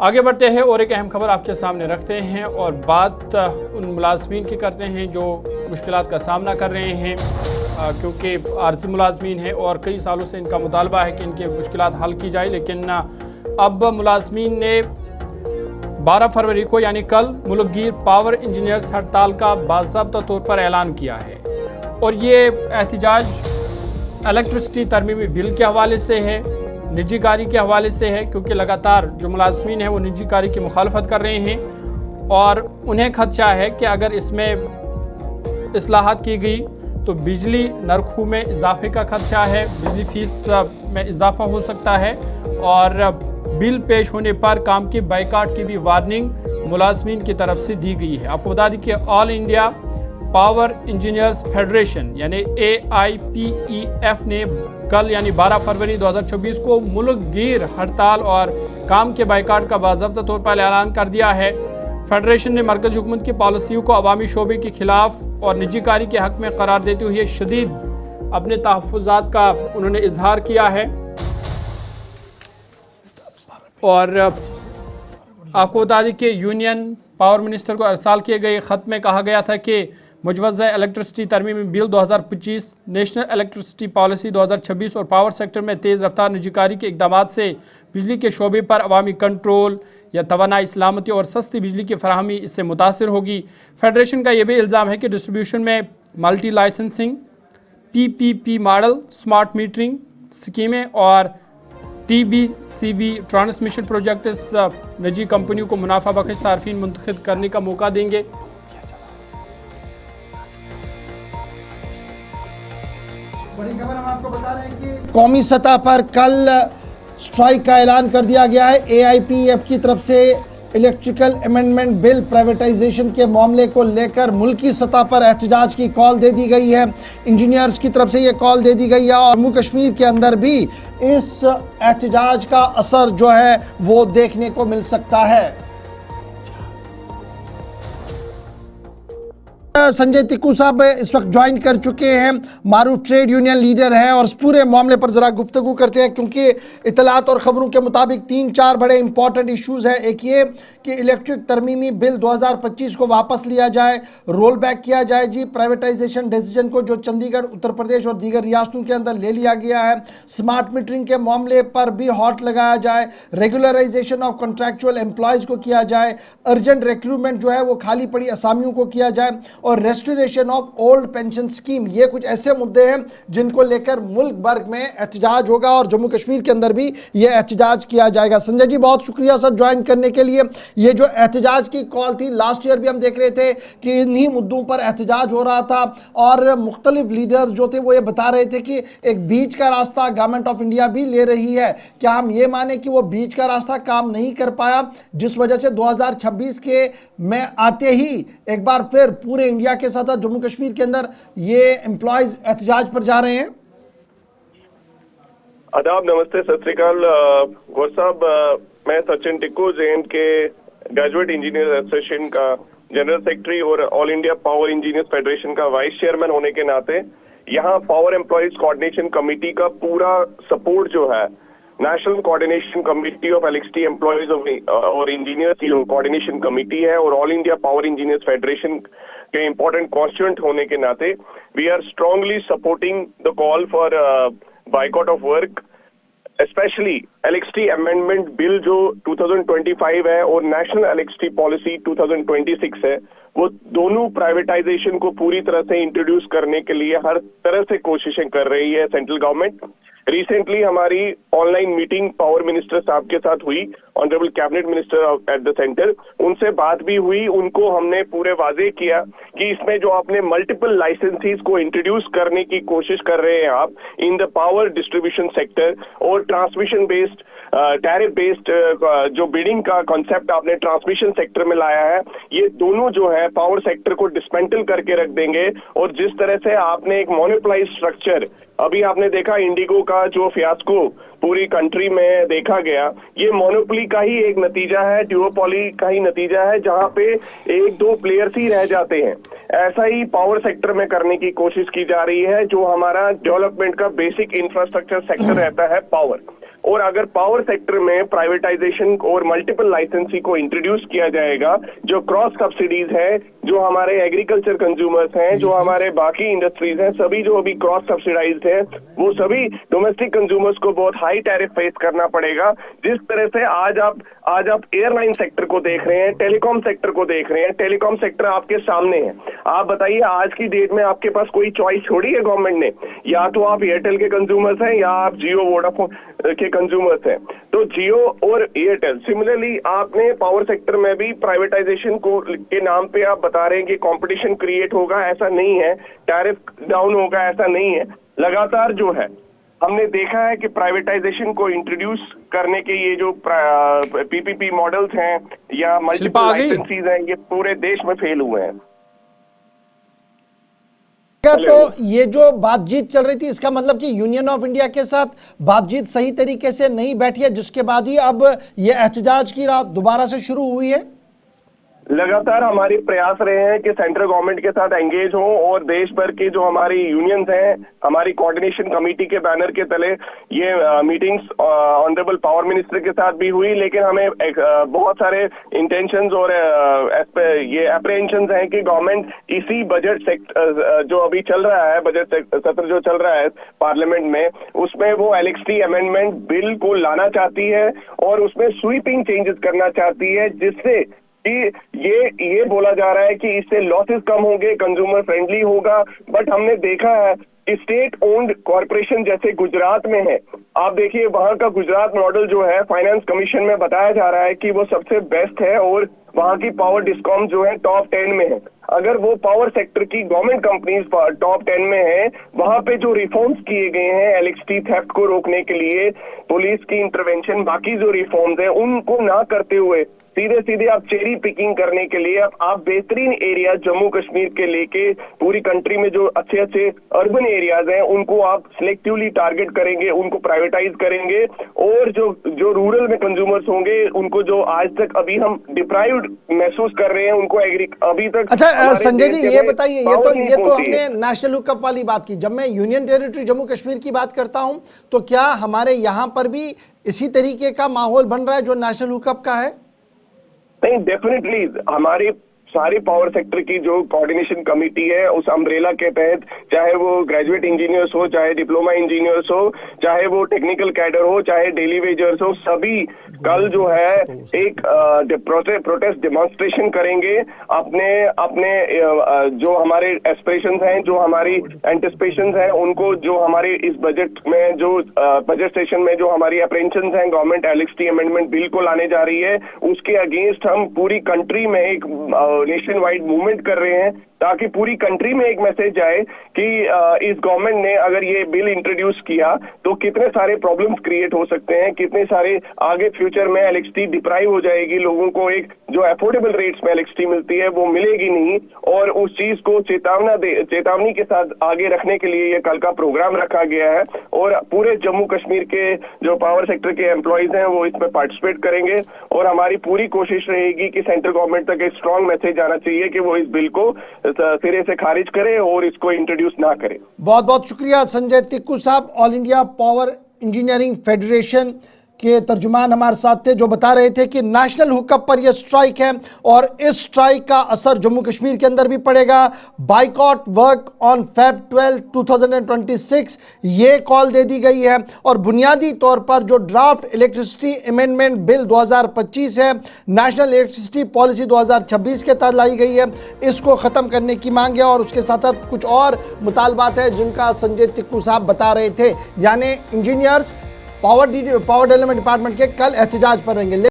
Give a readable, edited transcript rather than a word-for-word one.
आगे बढ़ते हैं और एक अहम खबर आपके सामने रखते हैं और बात उन मुलाजमीन की करते हैं जो मुश्किलात का सामना कर रहे हैं, क्योंकि आर्जी मुलाजमीन है और कई सालों से इनका मुतालबा है कि इनकी मुश्किलात हल की जाए। लेकिन अब मुलाजमीन ने 12 फरवरी को यानी कल मुल्कगीर पावर इंजीनियर्स हड़ताल का बाज़ाब्ता तौर पर ऐलान किया है और ये एहतजाज इलेक्ट्रिसिटी तरमीमी बिल के हवाले से है, निजी कारी के हवाले से है, क्योंकि लगातार जो मुलाजमीन हैं वो निजी कारी की मुखालफत कर रहे हैं और उन्हें खदशा है कि अगर इसमें इस्लाहात की गई तो बिजली नरखों में इजाफे का खदशा है, बिजली फीस में इजाफा हो सकता है और बिल पेश होने पर काम के बाइकाट की भी वार्निंग मुलाजमीन की तरफ से दी गई है। आपको बता दें कि all India power engineers federation यानी AIPEF ने कल यानी 12 फरवरी 2024 को मुल्कगीर हड़ताल और काम के बाइकाट का बाज़ाब्ता तौर पर ऐलान कर दिया है। फेडरेशन ने मरकज़ी हुकूमत की पॉलिसियों को अवामी शोबे के खिलाफ और निजी कारी के हक में करार देते हुए शदीद अपने तहफ़्फ़ुज़ात का उन्होंने इजहार किया है। और आपको बता दें कि यूनियन पावर मिनिस्टर को अरसाल किए गए ख़त में कहा गया था कि मुजवज़ा इलेक्ट्रिसिटी तरमीमी बिल 2025, नेशनल इलेक्ट्रिसिटी पॉलिसी 2026 और पावर सेक्टर में तेज़ रफ्तार निजीकारी के इक़दामात से बिजली के शोबे पर अवामी कंट्रोल या तवानाई सलामती और सस्ती बिजली की फराहमी इससे मुतासिर होगी। फेडरेशन का यह भी इल्ज़ाम है कि डिस्ट्रीब्यूशन में multi licensing, PPP model, smart metering स्कीमें और TBCB ट्रांसमिशन प्रोजेक्ट इस निजी कंपनियों को मुनाफा बख्श सार्फिन मुंतखब करने का मौका देंगे। बड़ी खबर हम आपको बता रहे हैं कि कौमी सतह पर कल स्ट्राइक का ऐलान कर दिया गया है। AIPEF की तरफ से इलेक्ट्रिकल अमेंडमेंट बिल प्राइवेटाइजेशन के मामले को लेकर मुल्की सतह पर एहतजाज की कॉल दे दी गई है। इंजीनियर्स की तरफ से ये कॉल दे दी गई है और जम्मू कश्मीर के अंदर भी इस एहतजाज का असर जो है वो देखने को मिल सकता है। संजय तिक्कू साहब इस वक्त ज्वाइन कर चुके हैं, मारूफ ट्रेड यूनियन लीडर हैं और इस पूरे मामले पर ज़रा गुफ्तगू करते हैं, क्योंकि इतलात और ख़बरों के मुताबिक 3-4 बड़े इंपॉर्टेंट इश्यूज़ हैं। एक ये कि इलेक्ट्रिक तरमीमी बिल 2025 को वापस लिया जाए, रोल बैक किया जाए जी प्राइवेटाइजेशन डिसीजन को जो चंडीगढ़, उत्तर प्रदेश और दीगर रियासतों के अंदर ले लिया गया है। स्मार्ट मीटरिंग के मामले पर भी हॉट लगाया जाए, रेगुलराइजेशन ऑफ कॉन्ट्रैक्चुअल एम्प्लॉयज़ को किया जाए, अर्जेंट रिक्रूटमेंट जो है वो खाली पड़ी असामियों को किया जाए और restoration of old pension scheme. ये कुछ ऐसे मुद्दे हैं जिनको लेकर मुल्क भर में एहतजाज होगा और जम्मू कश्मीर के अंदर भी ये एहतजाज किया जाएगा। संजय जी बहुत शुक्रिया सर ज्वाइन करने के लिए। ये जो एहतजाज की कॉल थी, लास्ट ईयर भी हम देख रहे थे कि इन्हीं मुद्दों पर एहतजाज हो रहा था और मुख्तलिफ लीडर्स जो थे वो ये बता रहे थे कि एक बीच का रास्ता गवर्नमेंट ऑफ इंडिया भी ले रही है। क्या हम ये माने कि वो बीच का रास्ता काम नहीं कर पाया, जिस वजह से 2026 के में आते ही एक बार फिर पूरे इंडिया के साथ जम्मू कश्मीर के अंदर ये एम्प्लॉयज एहतजाज पर जा रहे हैं? आदाब, नमस्ते, सत श्री अकाल गौर साहब। मैं सचिन टिक्कू, JNK के ग्रेजुएट इंजीनियर एसोसिएशन का जनरल सेक्रेटरी और all India power engineers federation का वाइस चेयरमैन होने के नाते यहाँ पावर एम्प्लॉयज कोऑर्डिनेशन कमेटी का पूरा सपोर्ट जो है, national coordination committee of electricity employees और इंजीनियर्स कोऑर्डिनेशन कमेटी है और all India power engineers federation के इंपॉर्टेंट कॉन्स्टिट्यूएंट होने के नाते we are strongly supporting the call for boycott of work, specially electricity amendment bill जो 2025 है और नेशनल इलेक्ट्रिसिटी पॉलिसी 2026 है। वो दोनों प्राइवेटाइजेशन को पूरी तरह से इंट्रोड्यूस करने के लिए हर तरह से कोशिशें कर रही है सेंट्रल गवर्नमेंट। रिसेंटली हमारी ऑनलाइन मीटिंग पावर मिनिस्टर साहब के साथ हुई, honourable cabinet minister at the centre, उनसे बात भी हुई। उनको हमने पूरे वाजे किया कि इसमें जो आपने मल्टीपल लाइसेंसीज को इंट्रोड्यूस करने की कोशिश कर रहे हैं आप in the power distribution sector और ट्रांसमिशन बेस्ड टैरिफ बेस्ड जो बिडिंग का कॉन्सेप्ट आपने ट्रांसमिशन सेक्टर में लाया है, ये दोनों जो है पावर सेक्टर को डिस्मेंटल करके रख देंगे। और जिस तरह से आपने एक मोनोपोलाइज स्ट्रक्चर, अभी आपने देखा इंडिगो का जो फियास्को पूरी कंट्री में देखा गया, ये मोनोपोली का ही एक नतीजा है, ड्यूओपोली का ही नतीजा है, जहां पे 1-2 प्लेयर्स ही रह जाते हैं। ऐसा ही पावर सेक्टर में करने की कोशिश की जा रही है, जो हमारा डेवलपमेंट का बेसिक इंफ्रास्ट्रक्चर सेक्टर रहता है पावर। और अगर पावर सेक्टर में प्राइवेटाइजेशन और मल्टीपल लाइसेंसी को इंट्रोड्यूस किया जाएगा, जो क्रॉस सब्सिडीज है, जो हमारे एग्रीकल्चर कंज्यूमर्स हैं, जो हमारे बाकी इंडस्ट्रीज हैं, सभी जो अभी क्रॉस सब्सिडाइज्ड है, वो सभी डोमेस्टिक कंज्यूमर्स को बहुत हाई टैरिफ फेस करना पड़ेगा। जिस तरह से आज आप एयरलाइन सेक्टर को देख रहे हैं, टेलीकॉम सेक्टर को देख रहे हैं, टेलीकॉम सेक्टर आपके सामने है। आप बताइए आज की डेट में आपके पास कोई चॉइस छोड़ी है गवर्नमेंट ने? या तो आप एयरटेल के कंज्यूमर्स हैं या आप जियो वोडाफोन के कंज्यूमर्स हैं। तो जियो और एयरटेल, सिमिलरली आपने पावर सेक्टर में भी प्राइवेटाइजेशन को के नाम पे आप बता रहे हैं कि कंपटीशन क्रिएट होगा, ऐसा नहीं है। टैरिफ डाउन होगा, ऐसा नहीं है। लगातार जो है हमने देखा है कि प्राइवेटाइजेशन को इंट्रोड्यूस करने के ये जो पीपीपी मॉडल्स हैं या मल्टीपल लाइसेंसीज हैं, ये पूरे देश में फेल हुए हैं। तो ये जो बातचीत चल रही थी, इसका मतलब कि यूनियन ऑफ इंडिया के साथ बातचीत सही तरीके से नहीं बैठी है, जिसके बाद ही अब ये एहतजाज की रात दोबारा से शुरू हुई है। लगातार हमारे प्रयास रहे हैं कि सेंट्रल गवर्नमेंट के साथ एंगेज हो और देश भर के जो हमारी यूनियंस हैं, हमारी कोऑर्डिनेशन कमेटी के बैनर के तले ये मीटिंग्स ऑनरेबल पावर मिनिस्टर के साथ भी हुई, लेकिन हमें बहुत सारे इंटेंशंस और ये एप्रीहेंशंस हैं कि गवर्नमेंट इसी बजट जो अभी चल रहा है, बजट सत्र जो चल रहा है पार्लियामेंट में, उसमें वो एलएक्सटी अमेंडमेंट बिल को लाना चाहती है और उसमें स्वीपिंग चेंजेस करना चाहती है, जिससे कि ये बोला जा रहा है कि इससे लॉसेस कम होंगे, कंज्यूमर फ्रेंडली होगा। बट हमने देखा है कि स्टेट ओन्ड कॉर्पोरेशन जैसे गुजरात में है, आप देखिए वहां का गुजरात मॉडल जो है फाइनेंस कमीशन में बताया जा रहा है कि वो सबसे बेस्ट है और वहां की पावर डिस्कॉम जो है टॉप 10 में है। अगर वो पावर सेक्टर की गवर्नमेंट कंपनीज टॉप 10 में है, वहां पे जो रिफॉर्म्स किए गए हैं एलएक्सटी थेफ्ट को रोकने के लिए, पुलिस की इंटरवेंशन, बाकी जो रिफॉर्म्स हैं उनको ना करते हुए सीधे आप चेरी पिकिंग करने के लिए आप बेहतरीन एरिया जम्मू कश्मीर के लेके पूरी कंट्री में जो अच्छे अर्बन एरियाज हैं उनको आप सिलेक्टिवली टारगेट करेंगे, उनको प्राइवेटाइज करेंगे और जो रूरल में कंज्यूमर्स होंगे उनको जो आज तक अभी हम डिप्राइव्ड महसूस कर रहे हैं उनको अभी तक। अच्छा संजय जी, ये बताइए, ये तो हमने नेशनल हुकअप वाली बात की। जब मैं यूनियन टेरिटरी जम्मू कश्मीर की बात करता हूं तो क्या हमारे यहाँ पर भी इसी तरीके का माहौल बन रहा है जो नेशनल हुकअप का है? नहीं, डेफिनेटली हमारी सारी पावर सेक्टर की जो कोऑर्डिनेशन कमेटी है उस अम्ब्रेला के तहत, चाहे वो ग्रेजुएट इंजीनियर्स हो, चाहे डिप्लोमा इंजीनियर्स हो, चाहे वो टेक्निकल कैडर हो, चाहे डेली वेजर्स हो, सभी कल जो है एक प्रोटेस्ट डेमोन्स्ट्रेशन करेंगे। अपने जो हमारे एस्पिरेशंस हैं, जो हमारी एंटिसिपेशंस हैं, उनको जो हमारे इस बजट में जो बजट सेशन में जो हमारी अप्रेंशंस हैं, गवर्नमेंट एलएक्सटी अमेंडमेंट बिल को लाने जा रही है, उसके अगेंस्ट हम पूरी कंट्री में एक नेशन वाइड मूवमेंट कर रहे हैं ताकि पूरी कंट्री में एक मैसेज आए कि इस गवर्नमेंट ने अगर ये बिल इंट्रोड्यूस किया तो कितने सारे प्रॉब्लम्स क्रिएट हो सकते हैं, कितने सारे आगे फ्यूचर में एलएक्सटी डिप्राइव हो जाएगी, लोगों को एक जो अफोर्डेबल रेट्स में एलएक्सटी मिलती है वो मिलेगी नहीं। और उस चीज को चेतावनी के साथ आगे रखने के लिए ये कल का प्रोग्राम रखा गया है और पूरे जम्मू कश्मीर के जो पावर सेक्टर के एम्प्लॉयज हैं वो इसमें पार्टिसिपेट करेंगे और हमारी पूरी कोशिश रहेगी कि सेंट्रल गवर्नमेंट तक एक स्ट्रांग मैसेज आना चाहिए कि वो इस बिल को सिरे से खारिज करे और इसको इंट्रोड्यूस ना करे। बहुत बहुत शुक्रिया संजय तिक्कू साहब, all India power engineering federation के तर्जुमान हमारे साथ थे, जो बता रहे थे कि नेशनल हुकअप पर यह स्ट्राइक है और इस स्ट्राइक का असर जम्मू कश्मीर के अंदर भी पड़ेगा। बाइकॉट वर्क ऑन Feb 12, 2026 ये कॉल दे दी गई है और बुनियादी तौर पर जो ड्राफ्ट इलेक्ट्रिसिटी अमेंडमेंट बिल 2025 है, नेशनल इलेक्ट्रिसिटी पॉलिसी 2026 के तहत लाई गई है, इसको ख़त्म करने की मांग है और उसके साथ साथ कुछ और मुतालबात है जिनका संजय तिक्कू साहब बता रहे थे, यानी इंजीनियर्स पावर डेवलपमेंट डिपार्टमेंट के कल एहतजाज पर रहेंगे।